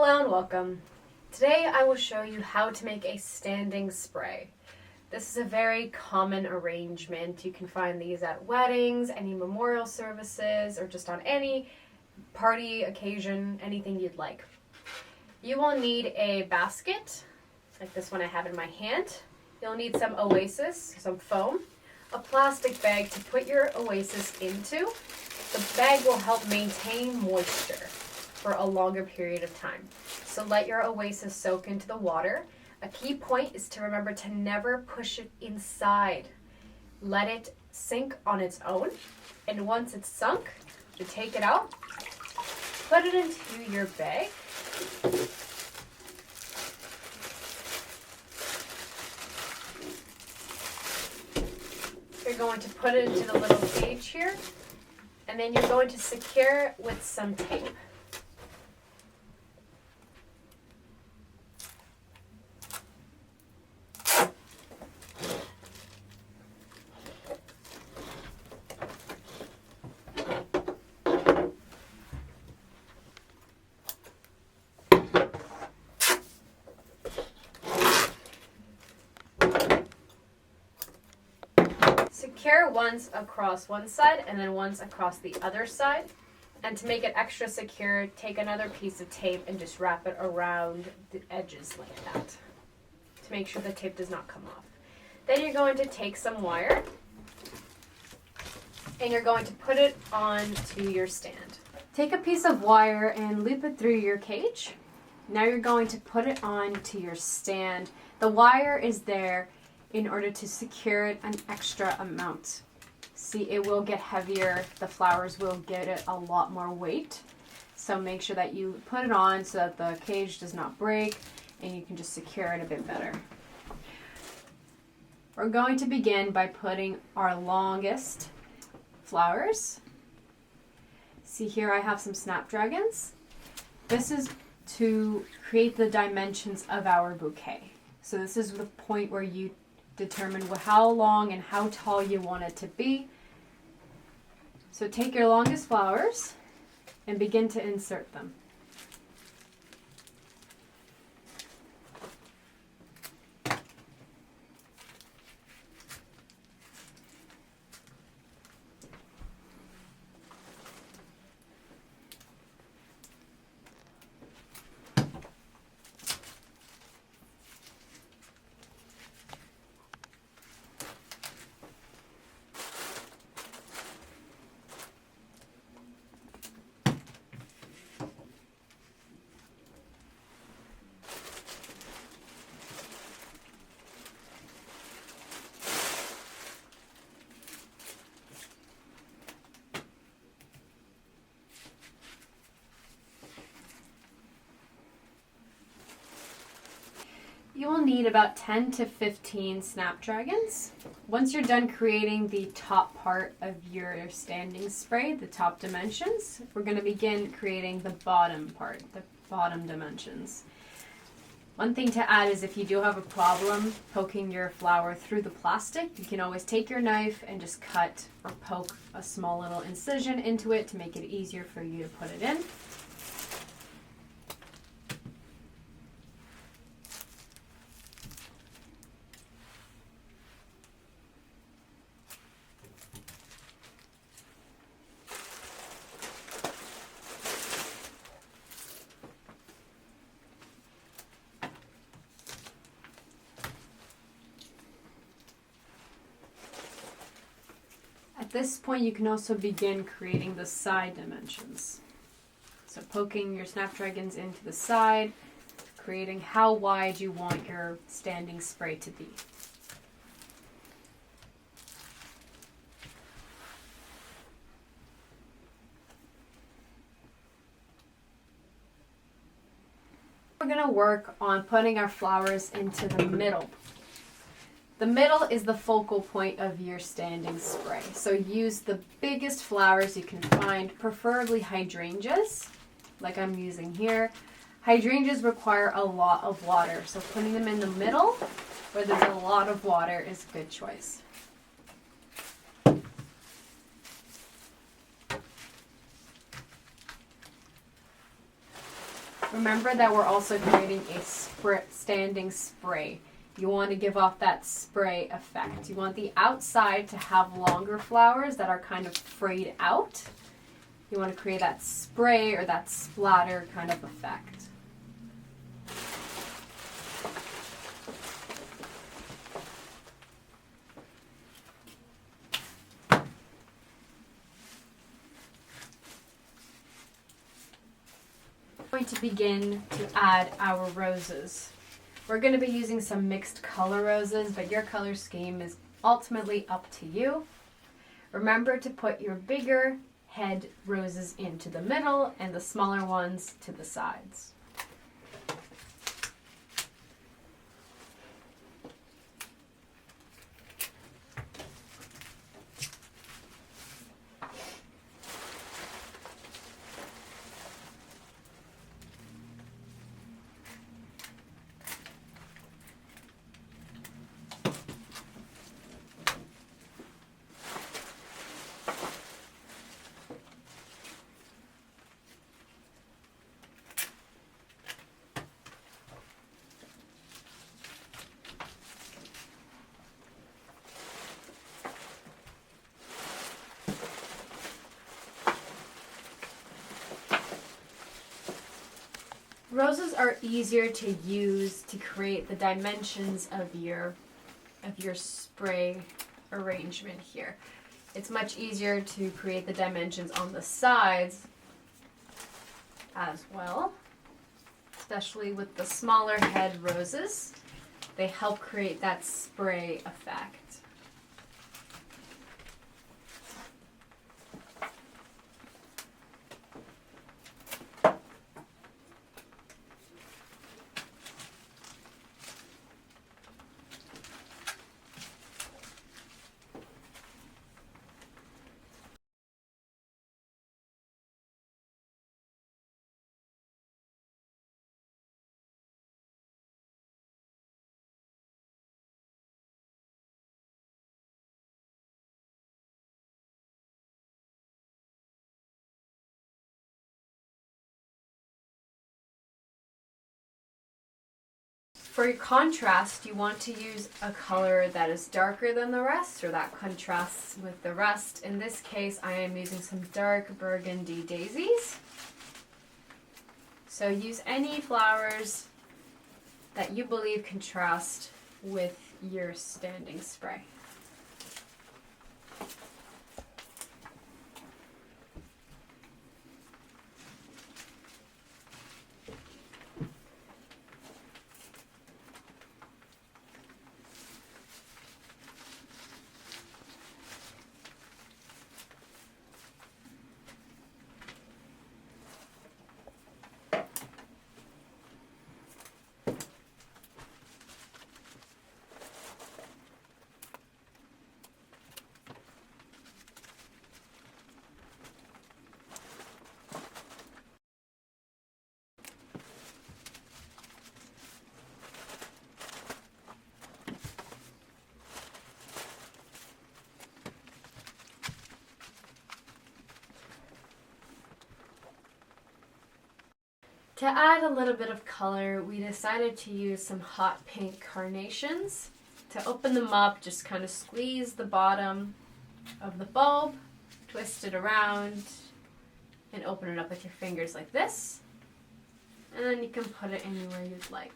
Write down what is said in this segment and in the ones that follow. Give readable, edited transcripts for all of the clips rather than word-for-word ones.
Hello and welcome. Today I will show you how to make a standing spray. This is a very common arrangement. You can find these at weddings, any memorial services, or just on any party, occasion, anything you'd like. You will need a basket, like this one I have in my hand. You'll need some oasis, some foam, a plastic bag to put your oasis into. The bag will help maintain moisture for a longer period of time. So let your oasis soak into the water. A key point is to remember to never push it inside. Let it sink on its own, and once it's sunk, you take it out, put it into your bag. You're going to put it into the little cage here, and then you're going to secure it with some tape. Secure once across one side and then once across the other side. And to make it extra secure, take another piece of tape and just wrap it around the edges like that to make sure the tape does not come off. Then you're going to take some wire and you're going to put it onto your stand. Take a piece of wire and loop it through your cage. Now you're going to put it onto your stand. The wire is there in order to secure it an extra amount. See, it will get heavier, the flowers will get it a lot more weight. So make sure that you put it on so that the cage does not break and you can just secure it a bit better. We're going to begin by putting our longest flowers. See here I have some snapdragons. This is to create the dimensions of our bouquet. So this is the point where you determine how long and how tall you want it to be. So take your longest flowers and begin to insert them. You will need about 10 to 15 snapdragons. Once you're done creating the top part of your standing spray, the top dimensions, we're going to begin creating the bottom part, the bottom dimensions. One thing to add is if you do have a problem poking your flower through the plastic, you can always take your knife and just cut or poke a small little incision into it to make it easier for you to put it in. At this point, you can also begin creating the side dimensions. So poking your snapdragons into the side, creating how wide you want your standing spray to be. We're going to work on putting our flowers into the middle. The middle is the focal point of your standing spray. So use the biggest flowers you can find, preferably hydrangeas, like I'm using here. Hydrangeas require a lot of water, so putting them in the middle where there's a lot of water is a good choice. Remember that we're also creating a standing spray. You want to give off that spray effect. You want the outside to have longer flowers that are kind of frayed out. You want to create that spray or that splatter kind of effect. We're going to begin to add our roses. We're going to be using some mixed color roses, but your color scheme is ultimately up to you. Remember to put your bigger head roses into the middle and the smaller ones to the sides. Roses are easier to use to create the dimensions of your spray arrangement here. It's much easier to create the dimensions on the sides as well, especially with the smaller head roses. They help create that spray effect. For your contrast, you want to use a color that is darker than the rest, or that contrasts with the rest. In this case, I am using some dark burgundy daisies. So use any flowers that you believe contrast with your standing spray. To add a little bit of color, we decided to use some hot pink carnations. To open them up, just kind of squeeze the bottom of the bulb, twist it around, and open it up with your fingers like this. And then you can put it anywhere you'd like.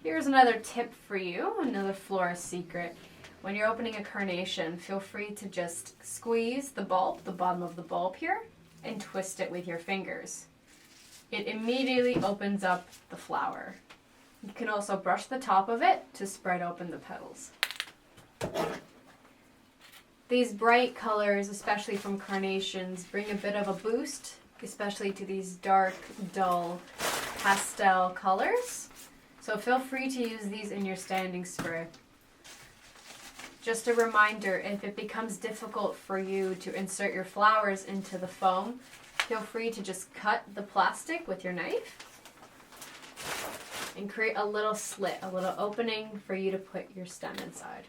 Here's another tip for you, another florist secret. When you're opening a carnation, feel free to just squeeze the bulb, the bottom of the bulb here, and twist it with your fingers. It immediately opens up the flower. You can also brush the top of it to spread open the petals. These bright colors, especially from carnations, bring a bit of a boost, especially to these dark, dull pastel colors. So feel free to use these in your standing spray. Just a reminder, if it becomes difficult for you to insert your flowers into the foam, feel free to just cut the plastic with your knife and create a little slit, a little opening for you to put your stem inside.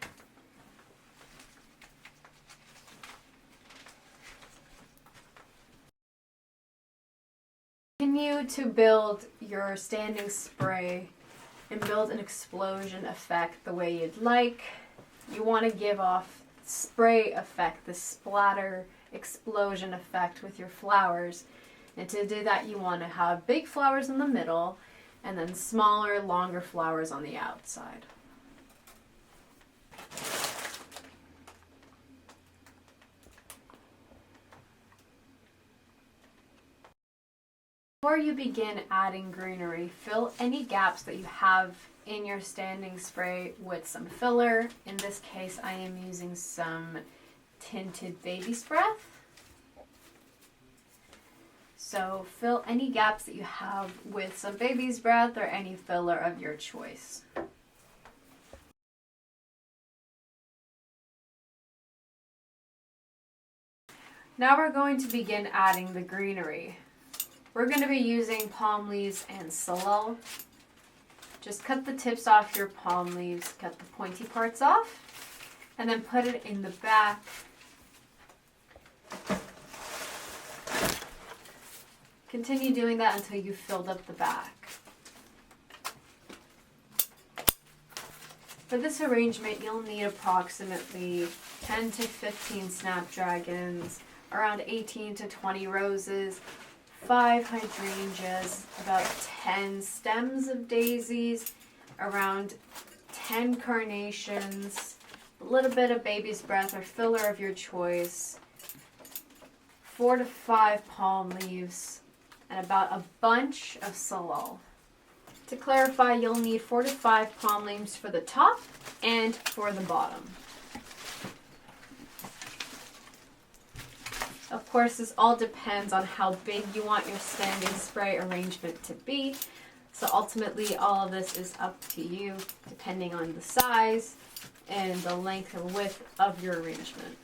Continue to build your standing spray and build an explosion effect the way you'd like. You want to give off spray effect, the splatter explosion effect with your flowers. And to do that, you want to have big flowers in the middle and then smaller, longer flowers on the outside. Before you begin adding greenery, fill any gaps that you have in your standing spray with some filler. In this case, I am using some tinted baby's breath. So fill any gaps that you have with some baby's breath or any filler of your choice. Now we're going to begin adding the greenery. We're going to be using palm leaves and sorrel. Just cut the tips off your palm leaves, cut the pointy parts off, and then put it in the back. Continue doing that until you've filled up the back. For this arrangement, you'll need approximately 10 to 15 snapdragons, around 18 to 20 roses, 5 hydrangeas, about 10 stems of daisies, around 10 carnations, a little bit of baby's breath or filler of your choice, 4 to 5 palm leaves, and about a bunch of sorrel. To clarify, you'll need 4 to 5 palm leaves for the top and for the bottom. Of course, this all depends on how big you want your standing spray arrangement to be. So ultimately, all of this is up to you, depending on the size and the length and width of your arrangement.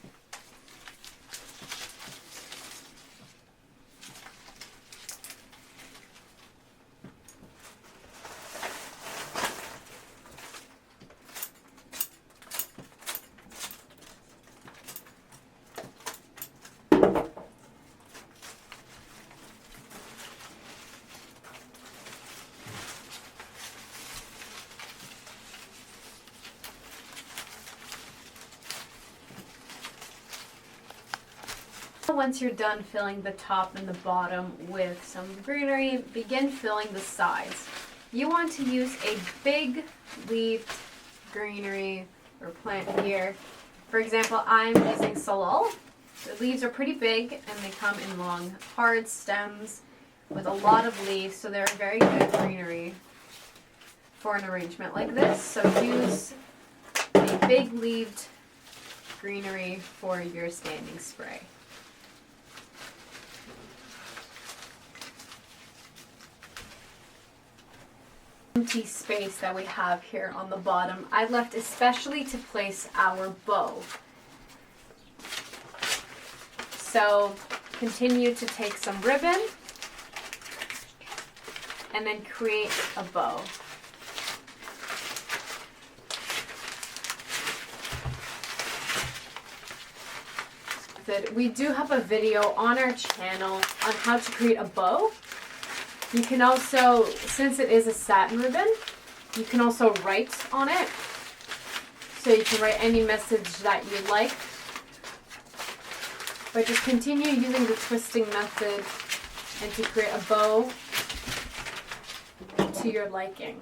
Once you're done filling the top and the bottom with some greenery, begin filling the sides. You want to use a big leaved greenery or plant here. For example, I'm using sorrel. The leaves are pretty big and they come in long, hard stems with a lot of leaves, so they're very good greenery for an arrangement like this. So use a big leaved greenery for your standing spray. Empty space that we have here on the bottom, I left especially to place our bow. So continue to take some ribbon and then create a bow. We do have a video on our channel on how to create a bow. You can also, since it is a satin ribbon, you can also write on it. So you can write any message that you like. But just continue using the twisting method and to create a bow to your liking.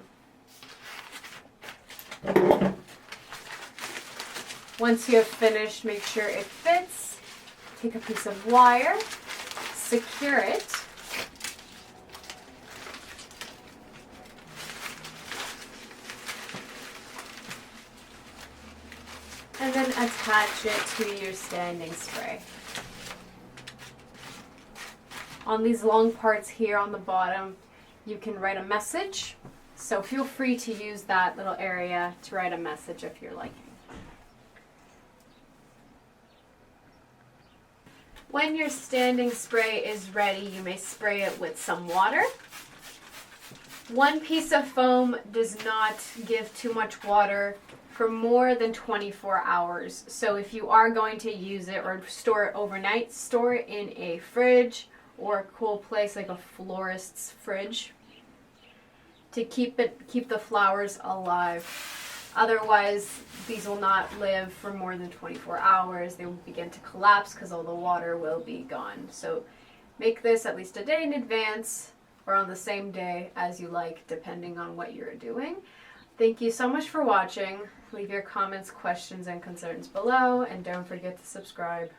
Once you have finished, make sure it fits. Take a piece of wire, secure it. And then attach it to your standing spray. On these long parts here on the bottom, you can write a message. So feel free to use that little area to write a message if you're liking. When your standing spray is ready, you may spray it with some water. One piece of foam does not give too much water for more than 24 hours. So if you are going to use it or store it overnight, store it in a fridge or a cool place like a florist's fridge to keep the flowers alive. Otherwise, these will not live for more than 24 hours. They will begin to collapse because all the water will be gone. So make this at least a day in advance or on the same day as you like, depending on what you're doing. Thank you so much for watching. Leave your comments, questions, and concerns below, and don't forget to subscribe.